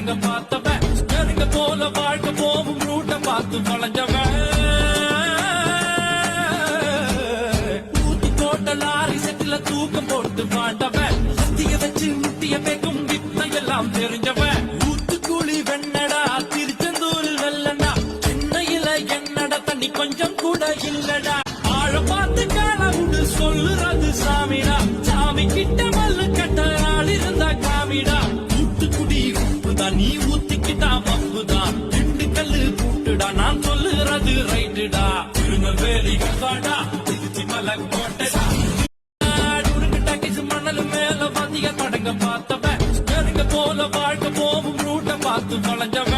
படங்க பார்த்தவன் நெருங்க போல வாழ்க்கை போகும் ரூட்ட பார்த்து வளைஞ்சவன் ஊத்தி போட்ட லாரி செட்டில தூக்கம் போட்டு வாழ்ந்தவன் சத்திய வச்சு முட்டிய பேக்கும் வித்தை எல்லாம் தெரிஞ்சவன் ஊத்துக்குழி வெண்ணடா திருச்செந்தூரில் வெள்ளடா சென்னையில என்னடா தண்ணி கொஞ்சம் கூட இல்லடா ஆழ பார்த்து காலவுடு சொல்லுறது சாமிடா சாமி கிட்ட மல்லு கட்ட ஆள் இருந்தா காமிடா ஊத்துக்குடி உப்புதான் நீ ஊத்திக்கிட்டா பப்புதான் ரெண்டு கல்லு கூட்டுடா நான் சொல்லுறது ரைட்டுடா திருநெல்வேலி கல்வாடா திருச்சி மலை கோட்டடா மணல் மேல வந்திய படங்க பார்த்தவன் நெருங்க போல வாழ்க்கை போகும் ரூட்ட பார்த்து வளைஞ்சவன்